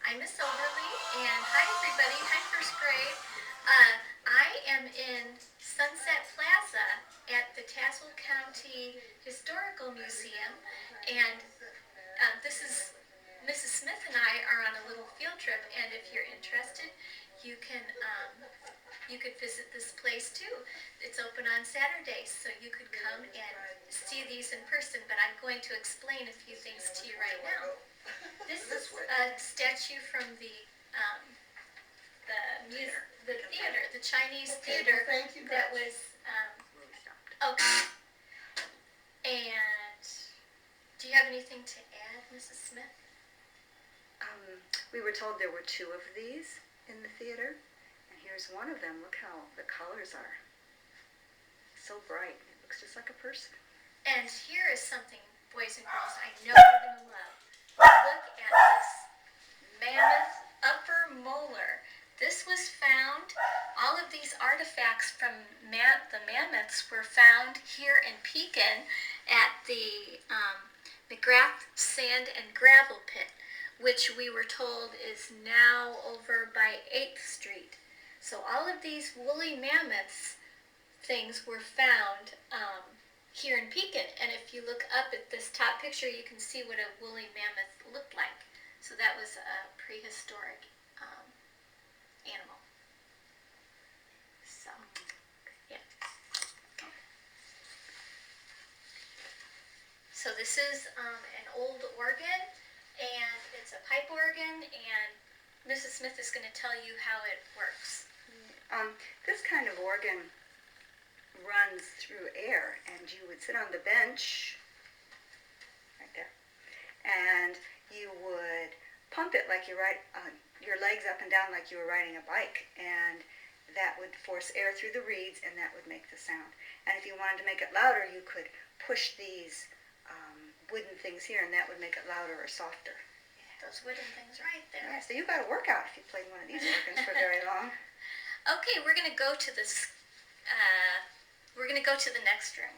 I'm Miss Overly, and hi everybody, hi first grade. I am in Sunset Plaza at the Tazewell County Historical Museum, and this is Mrs. Smith and I are on a little field trip, and if you're interested, you can you could visit this place too. It's open on Saturdays, so you could come and see these in person, but I'm going to explain a few things to you right now. This is a statue from um, the theater, the Chinese theater Thank you, that guys. was okay. And do you have anything to add, Mrs. Smith? We were told there were two of these in the theater, and here's one of them. Look how the colors are. So bright. It looks just like a person. And here is something, boys and girls, I know you're going to love. Look at this mammoth upper molar. This was found, all of these artifacts from the mammoths were found here in Pekin at the McGrath Sand and Gravel Pit, which we were told is now over by 8th Street. So all of these woolly mammoths things were found here in Pekin, and if you look up at this top picture, you can see what a woolly mammoth looked like. So that was a prehistoric animal. So, yeah. So this is an old organ, and it's a pipe organ, and Mrs. Smith is going to tell you how it works. This kind of organ runs through air, and you would sit on the bench right there, and you would pump it like you ride your legs up and down like you were riding a bike, and that would force air through the reeds, and that would make the sound. And if you wanted to make it louder, you could push these wooden things here, and that would make it louder or softer. Those wooden things right there. Yeah, so you got to work out if you played one of these organs for very long. Okay, we're going to go to this. We're going to go to the next room.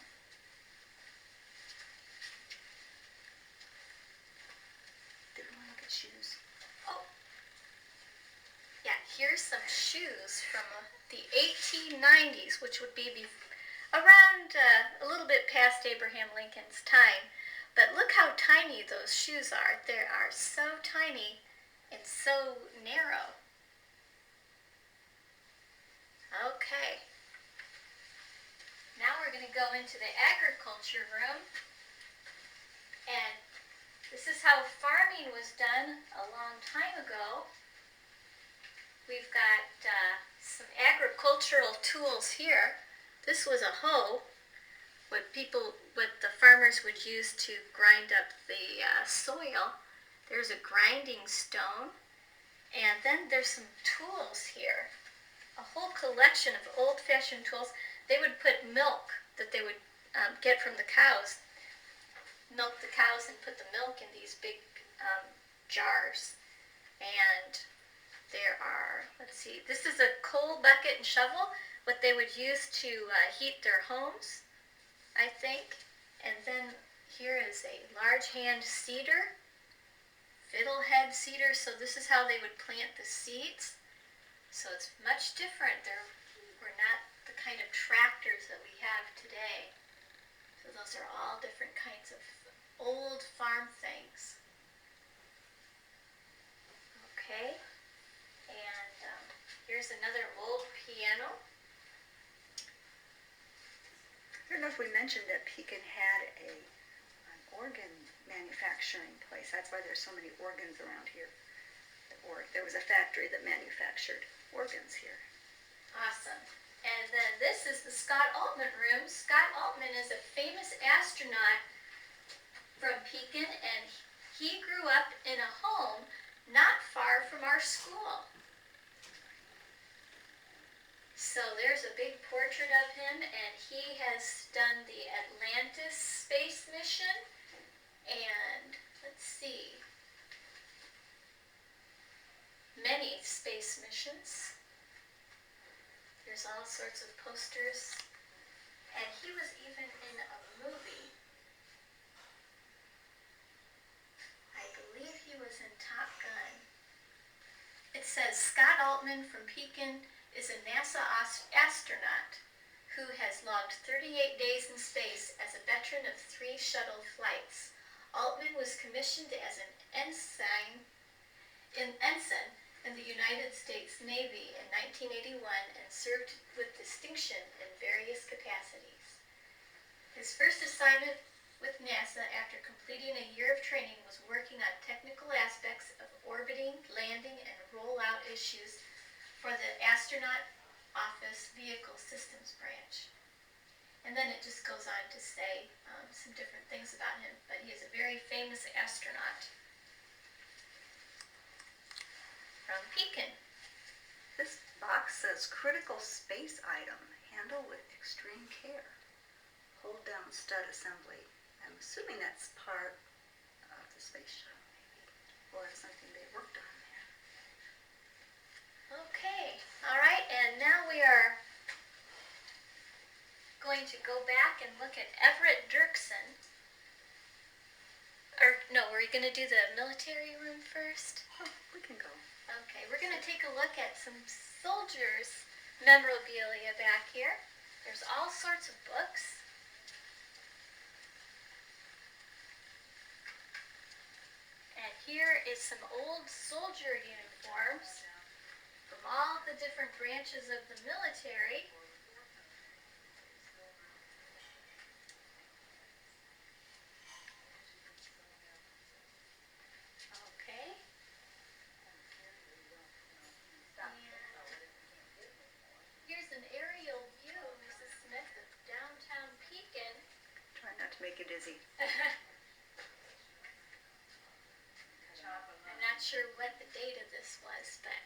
Did we want to look at shoes? Oh, yeah. Here's some shoes from the 1890s, which would be around a little bit past Abraham Lincoln's time. But look how tiny those shoes are. They are so tiny and so narrow. Okay. Now we're going to go into the agriculture room. And this is how farming was done a long time ago. We've got some agricultural tools here. This was a hoe. What the farmers would use to grind up the soil. There's a grinding stone, and then there's some tools here. A whole collection of old-fashioned tools. They would put milk that they would get from the cows, milk the cows and put the milk in these big jars. And there are, let's see, this is a coal bucket and shovel, what they would use to heat their homes, I think. And then here is a large hand seeder, fiddlehead seeder. So this is how they would plant the seeds. So it's much different. We're not the kind of tractors that we have today. So those are all different kinds of old farm things. Okay. And here's another old piano. I don't know if we mentioned that Pekin had an organ manufacturing place. That's why there's so many organs around here. There was a factory that manufactured organs here. Awesome. And then this is the Scott Altman room. Scott Altman is a famous astronaut from Pekin, and he grew up in a home not far from our school. So there's a big portrait of him, and he has done the Atlantis space mission, and let's see, many space missions. There's all sorts of posters, and he was even in a movie. I believe he was in Top Gun. says Scott Altman from Pekin is a NASA astronaut who has logged 38 days in space as a veteran of 3 shuttle flights. Altman was commissioned as an ensign in the United States Navy in 1981 and served with distinction in various capacities. His first assignment with NASA after completing a year of training was working on technical aspects of orbiting, landing, and rollout issues for the Astronaut Office Vehicle Systems Branch. And then it just goes on to say some different things about him, but he is a very famous astronaut from Pekin. This box says critical space item, handle with extreme care. Hold down stud assembly. I'm assuming that's part of the space shuttle, maybe, or something they worked on there. Okay, all right, and now we are going to go back and look at Everett Dirksen. Or, no, we're going to do the military room first? Oh, we can go. Okay, we're going to take a look at some soldiers' memorabilia back here. There's all sorts of books. And here is some old soldier uniforms from all the different branches of the military. Okay. Here's an aerial view, Mrs. Smith, of downtown Pekin. Try not to make you dizzy. I'm not sure what the date of this was, but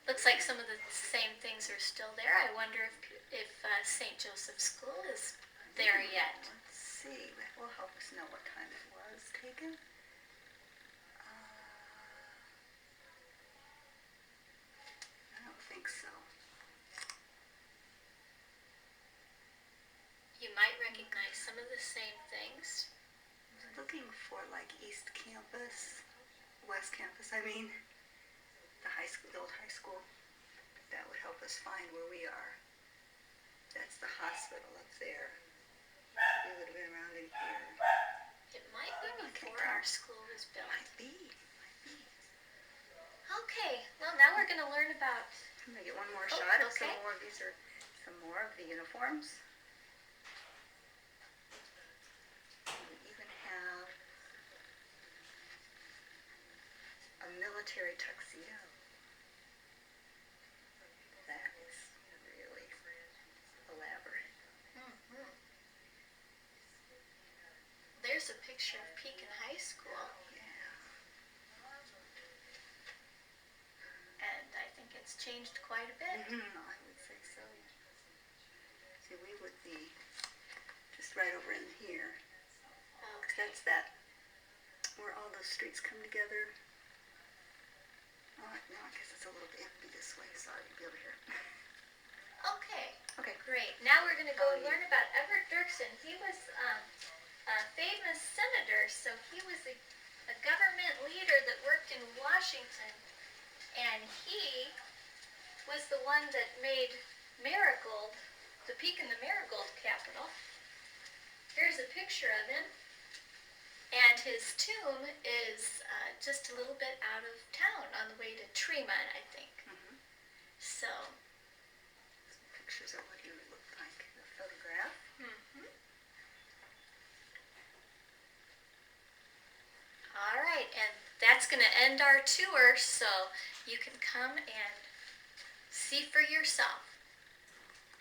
looks like some of the same things are still there. I wonder if St. Joseph's School is there yet. Let's see. That will help us know what time it was taken. I don't think so. You might recognize some of the same things. Looking for like East Campus, West Campus, I mean, the high school, the old high school. That would help us find where we are. That's the hospital up there. We would have been around in here. It might be before our school was built. Might be. Okay, well now we're going to learn about... I'm going to get one more shot of okay. some more of these are some more of the uniforms. We even have a military tuxedo. That is really elaborate. Mm-hmm. There's a picture of Pekin High School. Yeah. And I think it's changed quite a bit. I would say so. See, we would be just right over in here. Okay. That's that, where all those streets come together. Oh, no, I guess it's a little bit empty this way. Sorry, to be over here. Okay. Okay. Great. Now we're going to go Oh, yeah. learn about Everett Dirksen. He was a famous senator, so he was a government leader that worked in Washington, and he was the one that made Marigold, the Pekin the Marigold capital. Here's a picture of him, and his tomb is just a little bit out of town on the way to Tremont, I think. Mm-hmm. So, Some pictures of what he would look like in the photograph. mm-hmm. All right, and that's going to end our tour, so you can come and see for yourself.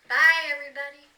Bye, everybody.